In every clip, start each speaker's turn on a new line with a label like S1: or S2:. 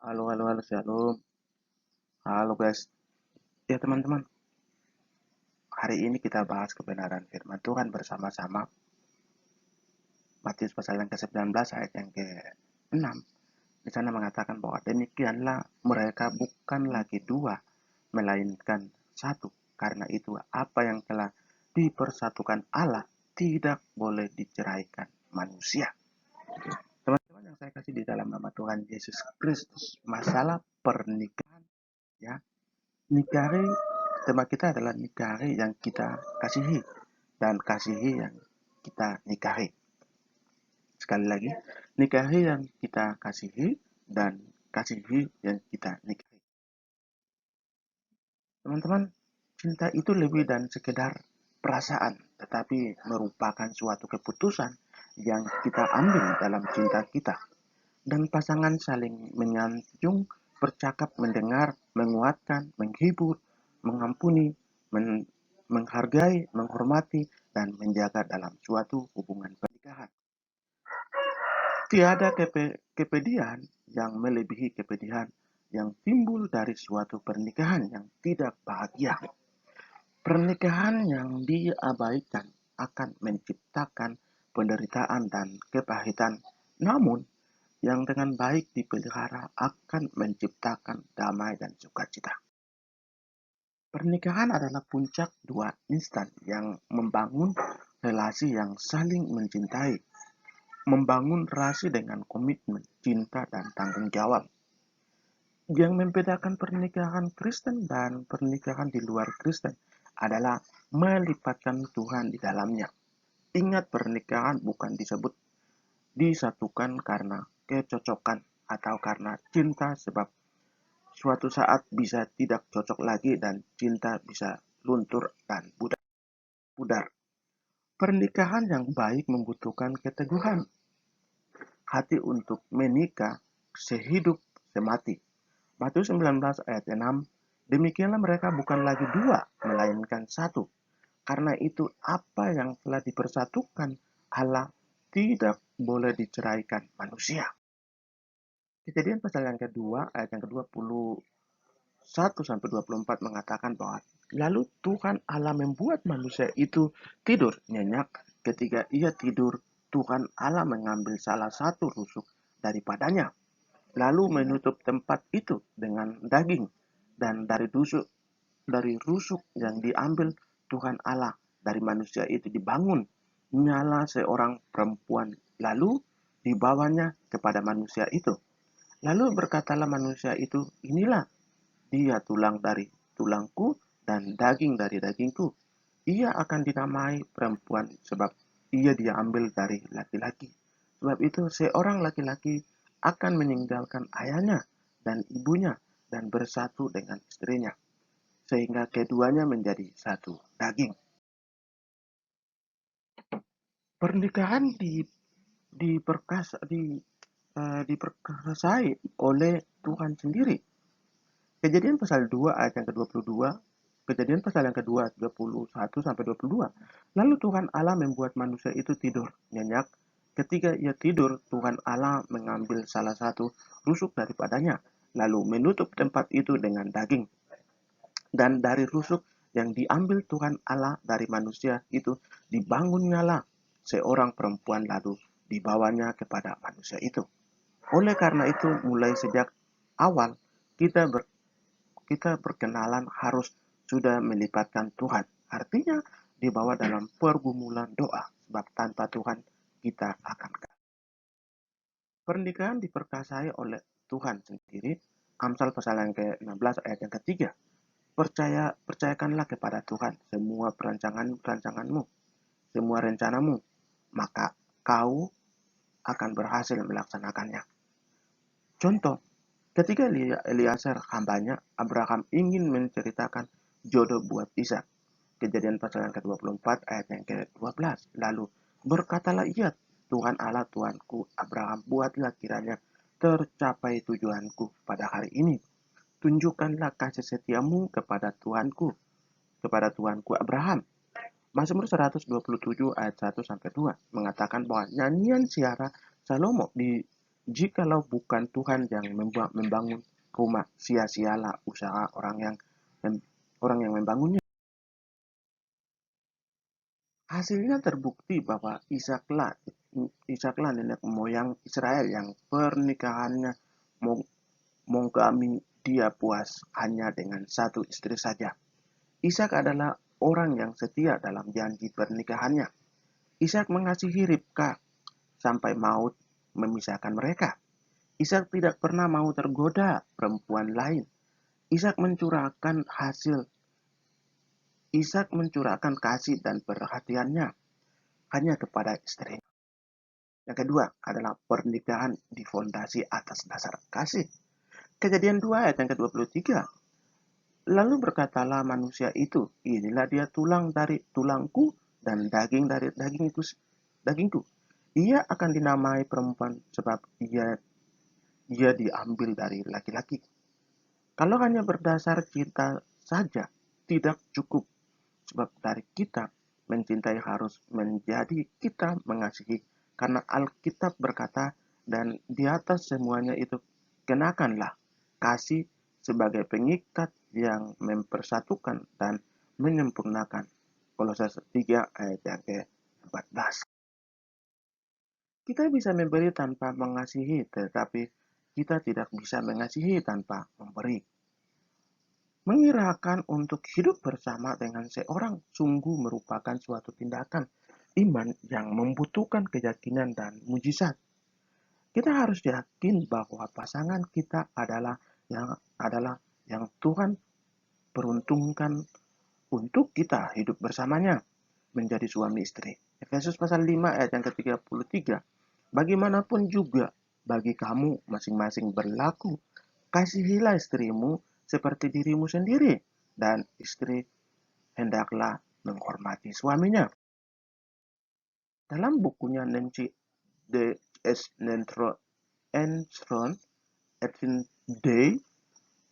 S1: Halo, halo, halo, shalom. Halo guys. Ya teman-teman, hari ini kita bahas kebenaran firman Tuhan bersama-sama. Matius pasal yang ke-19 ayat yang ke-6. Di sana mengatakan bahwa demikianlah mereka bukan lagi dua, melainkan satu. Karena itu apa yang telah dipersatukan Allah tidak boleh diceraikan manusia. Teman-teman yang saya kasih di dalam nama Tuhan Yesus Kristus, masalah pernikahan ya. Nikahi, tema kita adalah nikahi yang kita kasihi dan kasihi yang kita nikahi. Sekali lagi, nikahi yang kita kasihi dan kasihi yang kita nikahi. Teman-teman, cinta itu lebih dan sekedar perasaan, tetapi merupakan suatu keputusan yang kita ambil dalam cinta kita. Dan pasangan saling menyanjung, bercakap, mendengar, menguatkan, menghibur, mengampuni, menghargai, menghormati, dan menjaga dalam suatu hubungan pernikahan. Tiada kepedihan yang melebihi kepedihan yang timbul dari suatu pernikahan yang tidak bahagia. Pernikahan yang diabaikan akan menciptakan penderitaan dan kepahitan, namun yang dengan baik dipelihara akan menciptakan damai dan sukacita. Pernikahan adalah puncak dua instan yang membangun relasi yang saling mencintai, membangun relasi dengan komitmen, cinta, dan tanggung jawab. Yang membedakan pernikahan Kristen dan pernikahan di luar Kristen adalah melibatkan Tuhan di dalamnya. Ingat, pernikahan bukan disatukan karena kecocokan atau karena cinta, sebab suatu saat bisa tidak cocok lagi dan cinta bisa luntur dan pudar. Pernikahan yang baik membutuhkan keteguhan hati untuk menikah sehidup semati. Matius 19 ayat 6, demikianlah mereka bukan lagi dua, melainkan satu. Karena itu apa yang telah dipersatukan Allah tidak boleh diceraikan manusia. Kejadian pasal yang kedua, ayat yang ke-21 sampai 24 mengatakan bahwa lalu Tuhan Allah membuat manusia itu tidur nyenyak. Ketika ia tidur, Tuhan Allah mengambil salah satu rusuk daripadanya, lalu menutup tempat itu dengan daging, dan dari rusuk yang diambil Tuhan Allah dari manusia itu dibangun nyala seorang perempuan, lalu dibawanya kepada manusia itu. Lalu berkatalah manusia itu, inilah dia tulang dari tulangku dan daging dari dagingku. Ia akan dinamai perempuan sebab ia diambil dari laki-laki. Sebab itu seorang laki-laki akan meninggalkan ayahnya dan ibunya dan bersatu dengan istrinya, sehingga keduanya menjadi satu daging. Pernikahan diperkasai oleh Tuhan sendiri. Kejadian pasal 2 ayat yang ke-22, Kejadian pasal yang kedua 21 sampai 22. Lalu Tuhan Allah membuat manusia itu tidur nyenyak. Ketika ia tidur, Tuhan Allah mengambil salah satu rusuk daripadanya, lalu menutup tempat itu dengan daging. Dan dari rusuk yang diambil Tuhan Allah dari manusia itu dibangun nyala seorang perempuan, lalu dibawanya kepada manusia itu. Oleh karena itu, mulai sejak awal kita berkenalan harus sudah melibatkan Tuhan. Artinya dibawa dalam pergumulan doa, sebab tanpa Tuhan kita akan gagal. Pernikahan diperkasai oleh Tuhan sendiri. Amsal pasal yang ke-16 ayat yang ketiga. Percayakanlah kepada Tuhan semua perancanganmu, semua rencanamu, maka kau akan berhasil melaksanakannya. Contoh, ketika Eliezer hambanya, Abraham ingin menceritakan jodoh buat Ishak. Kejadian pasal yang ke-24 ayat yang ke-12. Lalu berkatalah ia, Tuhan Allah Tuanku Abraham, buatlah kiranya tercapai tujuanku pada hari ini. Tunjukkanlah kasih setiamu kepada Tuanku Abraham. Mazmur 127 ayat 1 sampai 2 mengatakan bahwa nyanyian siara Salomo Jikalau bukan Tuhan yang membangun rumah, sia-sialah usaha orang yang membangunnya. Hasilnya terbukti bahwa Ishaklah nenek moyang Israel yang pernikahannya monogami, dia puas hanya dengan satu istri saja. Ishak adalah orang yang setia dalam janji pernikahannya. Ishak mengasihi Ribka sampai maut memisahkan mereka. Ishak tidak pernah mau tergoda perempuan lain. Ishak mencurahkan kasih dan perhatiannya hanya kepada istrinya. Yang kedua adalah pernikahan difondasi atas dasar kasih. Kejadian 2 ayat yang ke-23. Lalu berkatalah manusia itu, inilah dia tulang dari tulangku dan daging dari dagingku. Ia akan dinamai perempuan sebab ia diambil dari laki-laki. Kalau hanya berdasar cinta saja tidak cukup, sebab dari kita mencintai harus menjadi kita mengasihi, karena Alkitab berkata, dan di atas semuanya itu kenakanlah kasih sebagai pengikat yang mempersatukan dan menyempurnakan. Kolose 3 ayat yang ke-14. Kita bisa memberi tanpa mengasihi, tetapi kita tidak bisa mengasihi tanpa memberi. Mengirakan untuk hidup bersama dengan seorang sungguh merupakan suatu tindakan iman yang membutuhkan keyakinan dan mujizat. Kita harus yakin bahwa pasangan kita adalah yang Tuhan peruntukkan untuk kita hidup bersamanya, menjadi suami istri. Efesus pasal 5 ayat yang ke-33. Bagaimanapun juga bagi kamu masing-masing berlaku, kasihilah istrimu seperti dirimu sendiri, dan istri hendaklah menghormati suaminya. Dalam bukunya Nancy D. S. Armstrong, Day,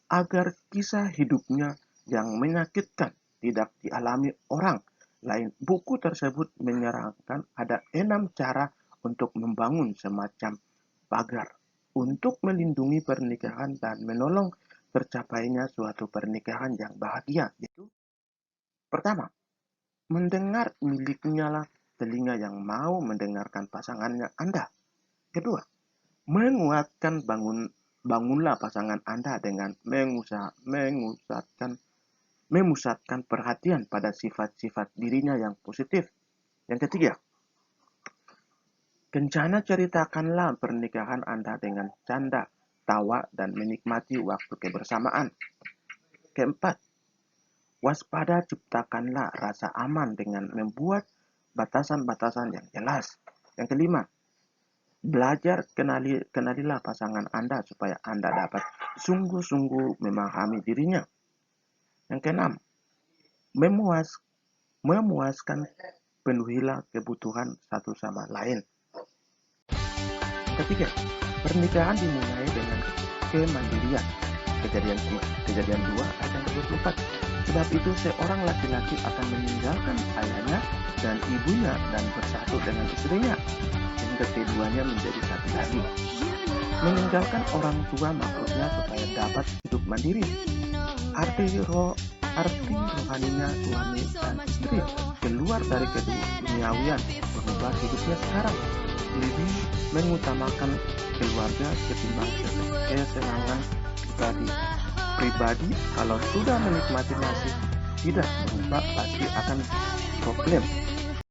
S1: agar kisah hidupnya yang menyakitkan tidak dialami orang lain, buku tersebut menyarankan ada 6 cara untuk membangun semacam pagar untuk melindungi pernikahan dan menolong tercapainya suatu pernikahan yang bahagia. Itu pertama, mendengar, milikinya telinga yang mau mendengarkan pasangannya Anda. Kedua, bangunlah pasangan Anda dengan memusatkan perhatian pada sifat-sifat dirinya yang positif. Yang ketiga, kencana ceritakanlah pernikahan Anda dengan canda, tawa, dan menikmati waktu kebersamaan. Keempat, waspada, ciptakanlah rasa aman dengan membuat batasan-batasan yang jelas. Yang kelima, belajar kenalilah pasangan Anda supaya Anda dapat sungguh-sungguh memahami dirinya. Yang keenam, memuaskan, penuhilah kebutuhan satu sama lain. Ketiga, pernikahan dimulai dengan kemandirian. Kejadian 2 ayat 24. Sebab itu seorang laki-laki akan meninggalkan ayahnya dan ibunya dan bersatu dengan istrinya, sehingga keduanya menjadi satu lagi. Meninggalkan orang tua maksudnya supaya dapat hidup mandiri. Arti rohaninya suami dan istri keluar dari keduniawian, mengubah hidupnya sekarang, lebih mengutamakan keluarga ketimbang kesenangan pribadi. Kalau sudah menikmati nasi tidak berubah, pasti akan problem.